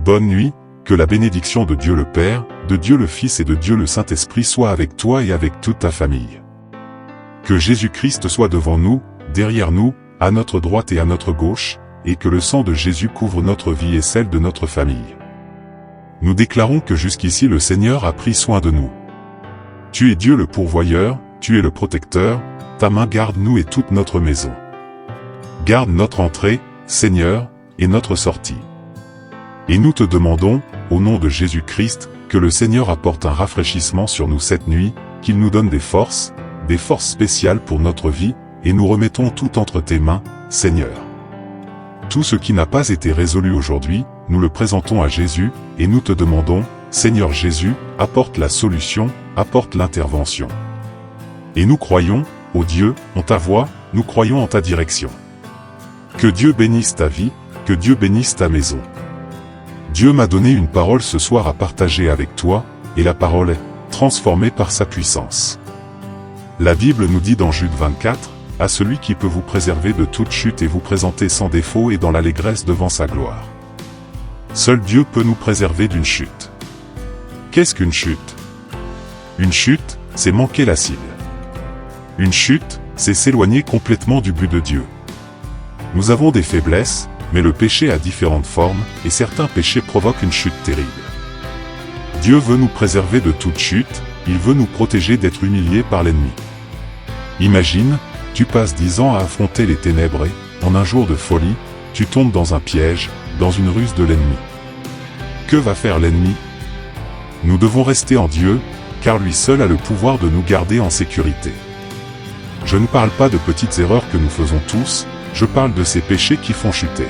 Bonne nuit, que la bénédiction de Dieu le Père, de Dieu le Fils et de Dieu le Saint-Esprit soit avec toi et avec toute ta famille. Que Jésus-Christ soit devant nous, derrière nous, à notre droite et à notre gauche, et que le sang de Jésus couvre notre vie et celle de notre famille. Nous déclarons que jusqu'ici le Seigneur a pris soin de nous. Tu es Dieu le pourvoyeur, tu es le protecteur, ta main garde nous et toute notre maison. Garde notre entrée, Seigneur, et notre sortie. Et nous te demandons, au nom de Jésus-Christ, que le Seigneur apporte un rafraîchissement sur nous cette nuit, qu'il nous donne des forces spéciales pour notre vie, et nous remettons tout entre tes mains, Seigneur. Tout ce qui n'a pas été résolu aujourd'hui, nous le présentons à Jésus, et nous te demandons, Seigneur Jésus, apporte la solution, apporte l'intervention. Et nous croyons, ô Dieu, en ta voix, nous croyons en ta direction. Que Dieu bénisse ta vie, que Dieu bénisse ta maison. Dieu m'a donné une parole ce soir à partager avec toi, et la parole est transformée par sa puissance. La Bible nous dit dans Jude 24, « À celui qui peut vous préserver de toute chute et vous présenter sans défaut et dans l'allégresse devant sa gloire. » Seul Dieu peut nous préserver d'une chute. Qu'est-ce qu'une chute? Une chute, c'est manquer la cible. Une chute, c'est s'éloigner complètement du but de Dieu. Nous avons des faiblesses, mais le péché a différentes formes, et certains péchés provoquent une chute terrible. Dieu veut nous préserver de toute chute, il veut nous protéger d'être humiliés par l'ennemi. Imagine, tu passes 10 ans à affronter les ténèbres et, en un jour de folie, tu tombes dans un piège, dans une ruse de l'ennemi. Que va faire l'ennemi? Nous devons rester en Dieu, car lui seul a le pouvoir de nous garder en sécurité. Je ne parle pas de petites erreurs que nous faisons tous, je parle de ces péchés qui font chuter.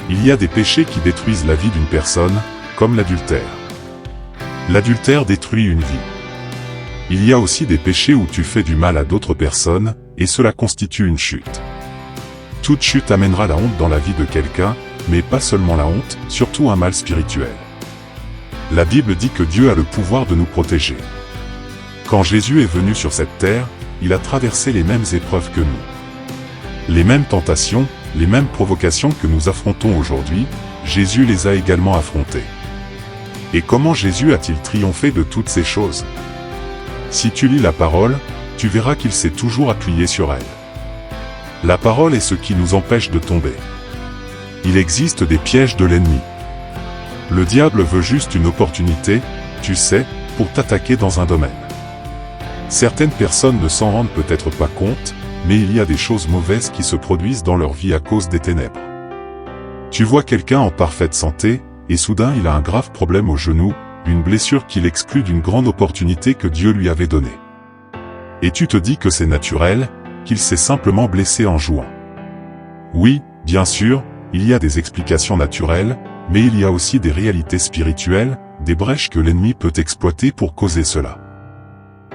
Il y a des péchés qui détruisent la vie d'une personne, comme l'adultère. L'adultère détruit une vie. Il y a aussi des péchés où tu fais du mal à d'autres personnes, et cela constitue une chute. Toute chute amènera la honte dans la vie de quelqu'un, mais pas seulement la honte, surtout un mal spirituel. La Bible dit que Dieu a le pouvoir de nous protéger. Quand Jésus est venu sur cette terre, il a traversé les mêmes épreuves que nous. Les mêmes tentations, les mêmes provocations que nous affrontons aujourd'hui, Jésus les a également affrontées. Et comment Jésus a-t-il triomphé de toutes ces choses? Si tu lis la parole, tu verras qu'il s'est toujours appuyé sur elle. La parole est ce qui nous empêche de tomber. Il existe des pièges de l'ennemi. Le diable veut juste une opportunité, tu sais, pour t'attaquer dans un domaine. Certaines personnes ne s'en rendent peut-être pas compte, mais il y a des choses mauvaises qui se produisent dans leur vie à cause des ténèbres. Tu vois quelqu'un en parfaite santé, et soudain il a un grave problème au genou, une blessure qui l'exclut d'une grande opportunité que Dieu lui avait donnée. Et tu te dis que c'est naturel, qu'il s'est simplement blessé en jouant. Oui, bien sûr, il y a des explications naturelles, mais il y a aussi des réalités spirituelles, des brèches que l'ennemi peut exploiter pour causer cela.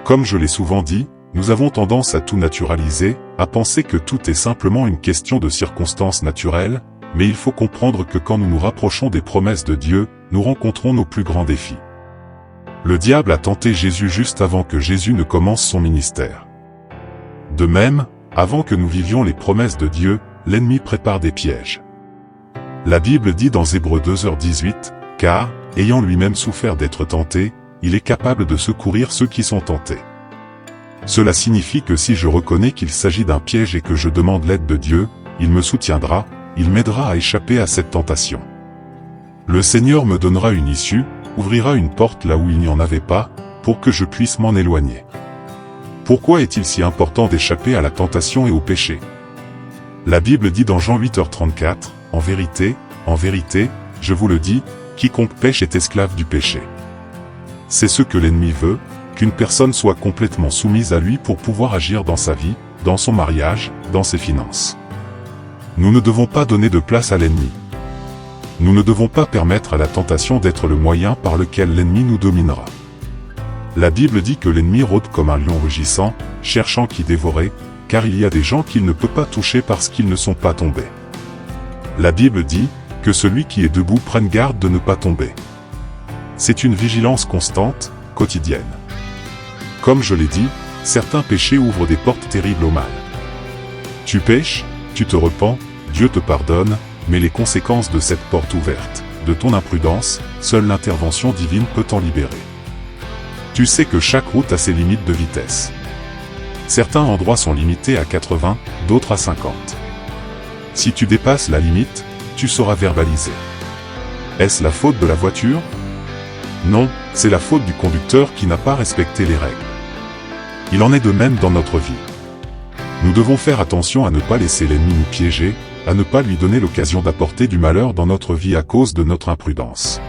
Comme je l'ai souvent dit, nous avons tendance à tout naturaliser, à penser que tout est simplement une question de circonstances naturelles, mais il faut comprendre que quand nous nous rapprochons des promesses de Dieu, nous rencontrons nos plus grands défis. Le diable a tenté Jésus juste avant que Jésus ne commence son ministère. De même, avant que nous vivions les promesses de Dieu, l'ennemi prépare des pièges. La Bible dit dans Hébreux 2h18, « Car, ayant lui-même souffert d'être tenté, il est capable de secourir ceux qui sont tentés. » Cela signifie que si je reconnais qu'il s'agit d'un piège et que je demande l'aide de Dieu, il me soutiendra, il m'aidera à échapper à cette tentation. Le Seigneur me donnera une issue, ouvrira une porte là où il n'y en avait pas, pour que je puisse m'en éloigner. Pourquoi est-il si important d'échapper à la tentation et au péché? La Bible dit dans Jean 8h34, « En vérité, je vous le dis, quiconque pêche est esclave du péché. » C'est ce que l'ennemi veut, qu'une personne soit complètement soumise à lui pour pouvoir agir dans sa vie, dans son mariage, dans ses finances. Nous ne devons pas donner de place à l'ennemi. Nous ne devons pas permettre à la tentation d'être le moyen par lequel l'ennemi nous dominera. La Bible dit que l'ennemi rôde comme un lion rugissant, cherchant qui dévorer, car il y a des gens qu'il ne peut pas toucher parce qu'ils ne sont pas tombés. La Bible dit que celui qui est debout prenne garde de ne pas tomber. C'est une vigilance constante, quotidienne. Comme je l'ai dit, certains péchés ouvrent des portes terribles au mal. Tu pêches, tu te repens, Dieu te pardonne, mais les conséquences de cette porte ouverte, de ton imprudence, seule l'intervention divine peut t'en libérer. Tu sais que chaque route a ses limites de vitesse. Certains endroits sont limités à 80, d'autres à 50. Si tu dépasses la limite, tu seras verbalisé. Est-ce la faute de la voiture? Non, c'est la faute du conducteur qui n'a pas respecté les règles. Il en est de même dans notre vie. Nous devons faire attention à ne pas laisser l'ennemi nous piéger, à ne pas lui donner l'occasion d'apporter du malheur dans notre vie à cause de notre imprudence.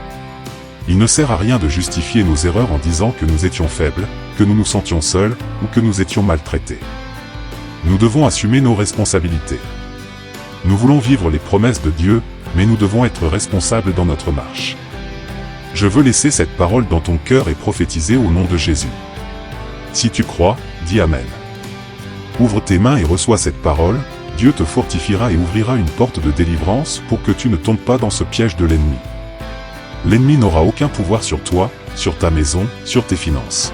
Il ne sert à rien de justifier nos erreurs en disant que nous étions faibles, que nous nous sentions seuls, ou que nous étions maltraités. Nous devons assumer nos responsabilités. Nous voulons vivre les promesses de Dieu, mais nous devons être responsables dans notre marche. Je veux laisser cette parole dans ton cœur et prophétiser au nom de Jésus. Si tu crois, dis Amen. Ouvre tes mains et reçois cette parole, Dieu te fortifiera et ouvrira une porte de délivrance pour que tu ne tombes pas dans ce piège de l'ennemi. L'ennemi n'aura aucun pouvoir sur toi, sur ta maison, sur tes finances.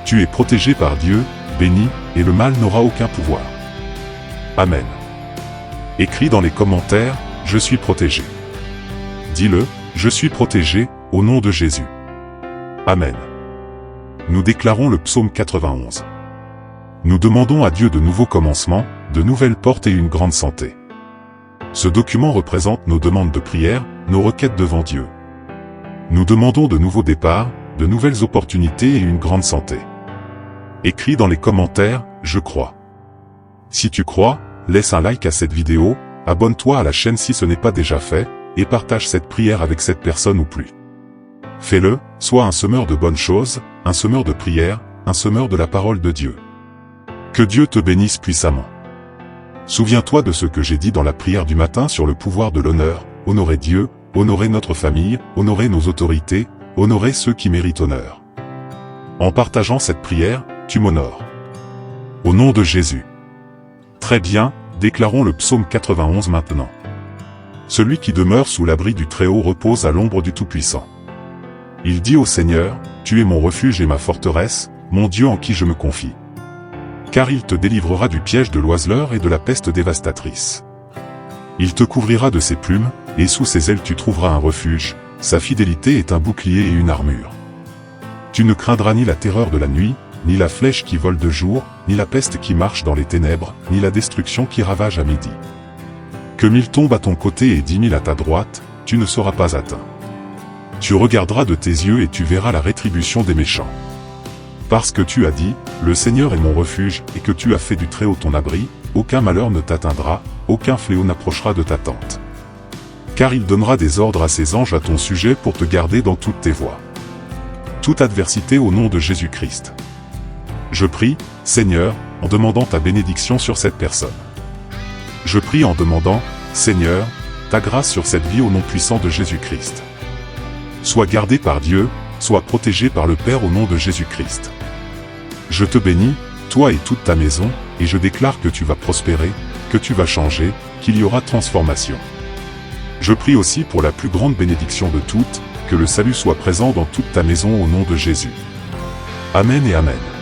Tu es protégé par Dieu, béni, et le mal n'aura aucun pouvoir. Amen. Écris dans les commentaires, je suis protégé. Dis-le, je suis protégé, au nom de Jésus. Amen. Nous déclarons le psaume 91. Nous demandons à Dieu de nouveaux commencements, de nouvelles portes et une grande santé. Ce document représente nos demandes de prière, nos requêtes devant Dieu. Nous demandons de nouveaux départs, de nouvelles opportunités et une grande santé. Écris dans les commentaires, je crois. Si tu crois, laisse un like à cette vidéo, abonne-toi à la chaîne si ce n'est pas déjà fait, et partage cette prière avec cette personne ou plus. Fais-le, sois un semeur de bonnes choses, un semeur de prière, un semeur de la parole de Dieu. Que Dieu te bénisse puissamment. Souviens-toi de ce que j'ai dit dans la prière du matin sur le pouvoir de l'honneur, honorer Dieu, honorer notre famille, honorer nos autorités, honorer ceux qui méritent honneur. En partageant cette prière, tu m'honores. Au nom de Jésus. Très bien, déclarons le psaume 91 maintenant. Celui qui demeure sous l'abri du Très-Haut repose à l'ombre du Tout-Puissant. Il dit au Seigneur, tu es mon refuge et ma forteresse, mon Dieu en qui je me confie. Car il te délivrera du piège de l'oiseleur et de la peste dévastatrice. Il te couvrira de ses plumes, et sous ses ailes tu trouveras un refuge, sa fidélité est un bouclier et une armure. Tu ne craindras ni la terreur de la nuit, ni la flèche qui vole de jour, ni la peste qui marche dans les ténèbres, ni la destruction qui ravage à midi. Que 1000 tombent à ton côté et 10 000 à ta droite, tu ne seras pas atteint. Tu regarderas de tes yeux et tu verras la rétribution des méchants. Parce que tu as dit, le Seigneur est mon refuge, et que tu as fait du Très-Haut ton abri, aucun malheur ne t'atteindra, aucun fléau n'approchera de ta tente. Car il donnera des ordres à ses anges à ton sujet pour te garder dans toutes tes voies. Toute adversité au nom de Jésus-Christ. Je prie, Seigneur, en demandant ta bénédiction sur cette personne. Je prie en demandant, Seigneur, ta grâce sur cette vie au nom puissant de Jésus-Christ. Sois gardé par Dieu, sois protégé par le Père au nom de Jésus-Christ. Je te bénis, toi et toute ta maison, et je déclare que tu vas prospérer, que tu vas changer, qu'il y aura transformation. Je prie aussi pour la plus grande bénédiction de toutes, que le salut soit présent dans toute ta maison au nom de Jésus. Amen et Amen.